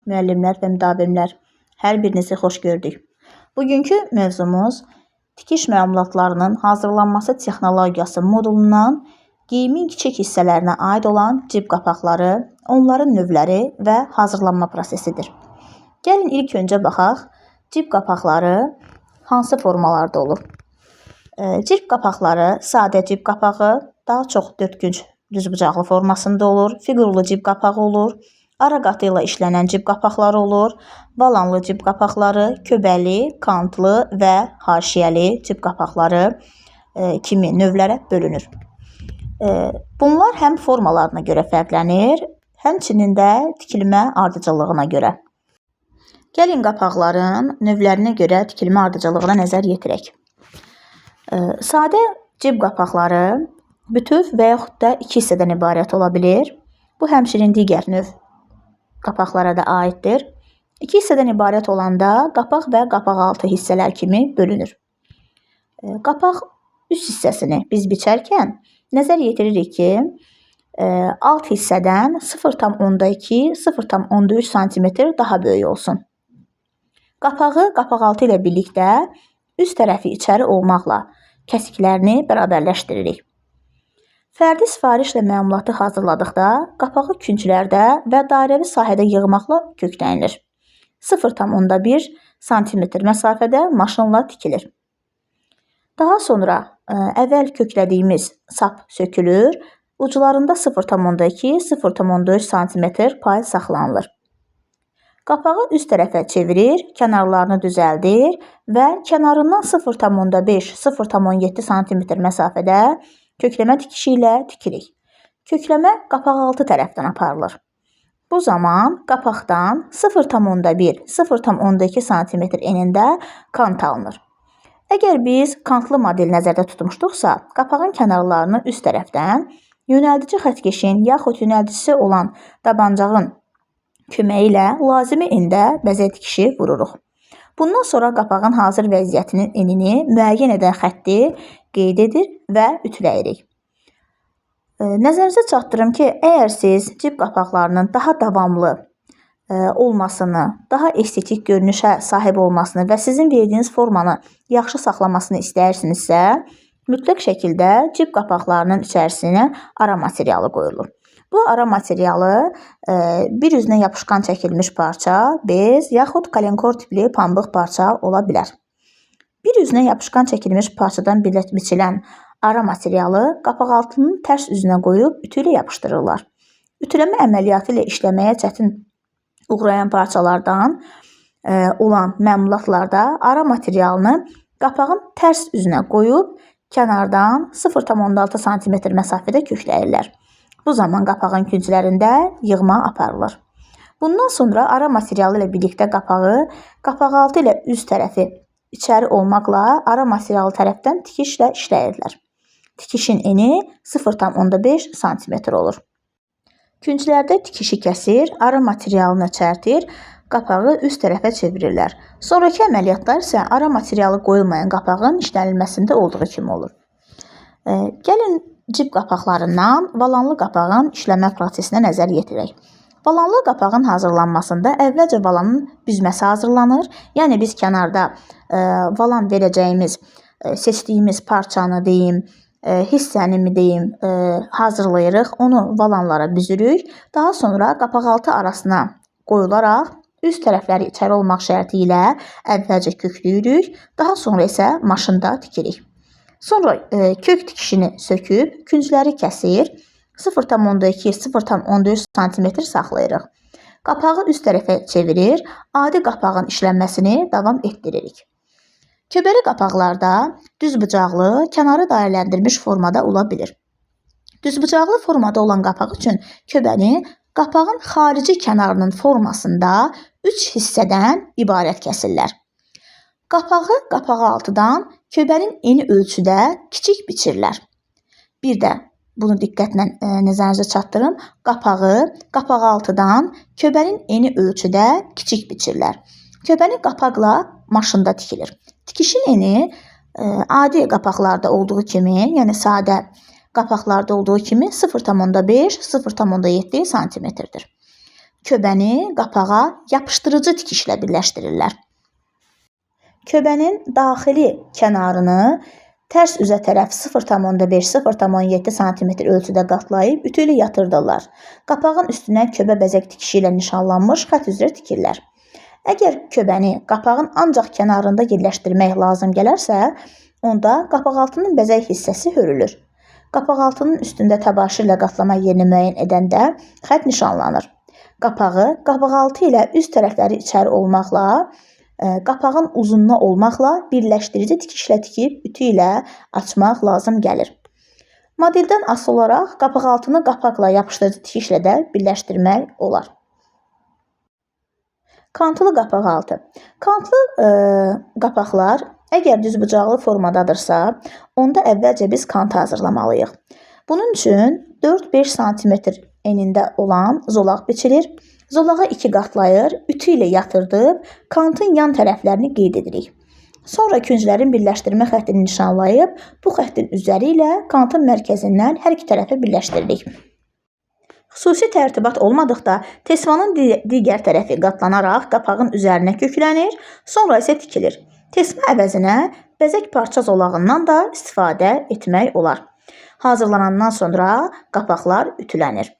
müəllimlər və müdavimlər, hər birinizi xoş gördük. Bugünkü mövzumuz tikiş məlumatlarının hazırlanması texnologiyası modulundan geyimin kiçik hissələrinə aid olan cib qapaqları, onların növləri və hazırlanma prosesidir. Gəlin ilk öncə baxaq, cib qapaqları hansı formalarda olur? Cib qapaqları sadə cib qapağı, daha çox dördkünc düzbucaqlı formasında olur, fiqurlu cib qapağı olur, ara qatı ilə işlənən cib qapaqları olur, valanlı cib qapaqları, köbəli, kantlı və haşiyəli cib qapaqları kimi növlərə bölünür. Bunlar həm formalarına görə fərqlənir, həmçinin də tikilmə ardıcıllığına görə. Gəlin qapaqların növlərinə görə tikilmə ardıcıllığına nəzər yetirək. Sadə cib qapaqları bütöv və yaxud da iki hissədən ibarət ola bilir. Bu həmçinin digər növ qapaqlara da aiddir. İki hissədən ibarət olanda qapaq və qapaqaltı hissələr kimi bölünür. Qapaq üst hissəsini biz biçərkən nəzər yetiririk ki, alt hissədən 0,2-0,3 cm daha böyük olsun. Qapağı qapaqaltı ilə birlikdə üst tərəfi içəri olmaqla kəsiklərini bərabərləşdiririk. Fərdi sifarişlə məlumatı hazırladıqda qapağı künclərdə və dairəvi sahədə yığmaqla köklənilir. 0,1 cm məsafədə maşınla tikilir. Daha sonra əvvəl köklədiyimiz sap sökülür, uclarında 0,2-0,3 cm pay saxlanılır. Qapağı üst tərəfə çevirir, kənarlarını düzəldir və kənarından 0,5-0,7 cm məsafədə kökləmə tikişi ilə tikirik. Kökləmə qapaqaltı tərəfdən aparılır. Bu zaman qapaqdan 0,1-0,2 cm enində kant alınır. Əgər biz kantlı model nəzərdə tutmuşduqsa, qapağın kənarlarını üst tərəfdən yönəldici xətkeşin yaxud yönəldicisi olan dabancağın köməyi ilə lazımi endə bəzək tikişi vururuq. Bundan sonra qapağın hazır vəziyyətinin enini müəyyən edən xətti qeyd edir və ütüləyirik. Nəzərinizə çatdırım ki, əgər siz cib qapaqlarının daha davamlı olmasını, daha estetik görünüşə sahib olmasını və sizin verdiyiniz formanı yaxşı saxlamasını istəyirsinizsə, mütləq şəkildə cib qapaqlarının içərisinə ara materialı qoyulur. Bu ara materialı bir üzünə yapışqan çəkilmiş parça, bez yaxud kalenkor tipli pambıq parça ola bilər. Bir üzünə yapışqan çəkilmiş parçadan biçilən ara materialı qapaqaltının tərs üzünə qoyub ütü ilə yapışdırırlar. Ütüləmə əməliyyatı ilə işləməyə çətin uğrayan parçalardan olan məmulatlarda ara materialını qapağın tərs üzünə qoyub kənardan 0,6 cm məsafədə kökləyirlər. Bu zaman qapağın künclərində yığma aparılır. Bundan sonra ara materialı ilə birlikdə qapağı qapaqaltı ilə üst tərəfi içəri olmaqla ara materialı tərəfdən tikişlə işləyirlər. Tikişin eni 0,5 cm olur. Künclərdə tikişi kəsir, ara materialını çərtir, qapağı üst tərəfə çevirirlər. Sonraki əməliyyatlar isə ara materialı qoyulmayan qapağın işlənilməsində olduğu kimi olur. Gəlin cib qapaqlarından valanlı qapağın işləmə prosesinə nəzər yetirək. Valanlı qapağın hazırlanmasında əvvəlcə valanın büzməsi hazırlanır. Yəni biz kənarda valan verəcəyimiz, seçdiyimiz parçanı deyim, hissəni mi deyim, hazırlayırıq. Onu valanlara büzürük. Daha sonra qapaqaltı arasına qoyularaq üst tərəfləri içəri olmaq şərti ilə əvvəlcə köklüyürük. Daha sonra isə maşında tikirik. Sonra kök tikişini söküb, küncləri kəsir, 0,2-0,3 cm saxlayırıq. Qapağı üst tərəfə çevirir, adi qapağın işlənməsini davam etdiririk. Köbəli qapaqlarda düzbucaqlı, kənarı dairələndirilmiş formada ola bilir. Düzbucaqlı formada olan qapaq üçün köbəni qapağın xarici kənarının formasında 3 hissədən ibarət kəsirlər. Qapağı qapaqaltıdan köbənin eni ölçüdə kiçik biçirlər. Bir də bunu diqqətlə nəzərinizə çatdırın. Qapağı qapaqaltıdan köbənin eni ölçüdə kiçik biçirlər. Köbəni qapaqla maşında tikilir. Tikişin eni adi qapaqlarda olduğu kimi, yəni sadə qapaqlarda olduğu kimi 0,5-0,7 cm-dir. köbəni qapağa yapışdırıcı tikişlə birləşdirirlər. Köbənin daxili kənarını tərs üzə tərəf 0,5-0,7 sm ölçüdə qatlayıb ütü ilə yatırdırlar. Qapağın üstünə köbə bəzək tikişi ilə nişanlanmış xətt üzrə tikirlər. Əgər köbəni qapağın ancaq kənarında yerləşdirmək lazım gələrsə, onda qapaqaltının bəzək hissəsi hörülür. Qapaqaltının üstündə təbaşir ilə qatlama yerini müəyyən edəndə xətt nişanlanır. Qapağı qapaqaltı ilə üst tərəfləri içəri olmaqla, qapağın uzunluğu olmaqla birləşdirici tikişlə tikib ütü ilə açmaq lazım gəlir. Modeldən asılı olaraq qapaqaltını qapaqla yapışdırıcı tikişlə də birləşdirmək olar. Kantlı qapaqaltı. Kantlı qapaqlar əgər düzbucaqlı formadadırsa, onda əvvəlcə biz kantı hazırlamalıyıq. Bunun üçün 4-5 sm enində olan zolaq biçilir. Zolağı 2 qatlayır, ütü ilə yatırdıb, kantın yan tərəflərini qeyd edirik. Sonra künclərin birləşdirmə xəttini nişanlayıb, bu xəttin üzəri ilə kantın mərkəzindən hər iki tərəfə birləşdiririk. Xüsusi tərtibat olmadıqda tesvanın digər tərəfi qatlanaraq qapağın üzərinə köklənir, sonra isə tikilir. Tesma əvəzinə bəzək parça zolağından da istifadə etmək olar. Hazırlanandan sonra qapaqlar ütülənir.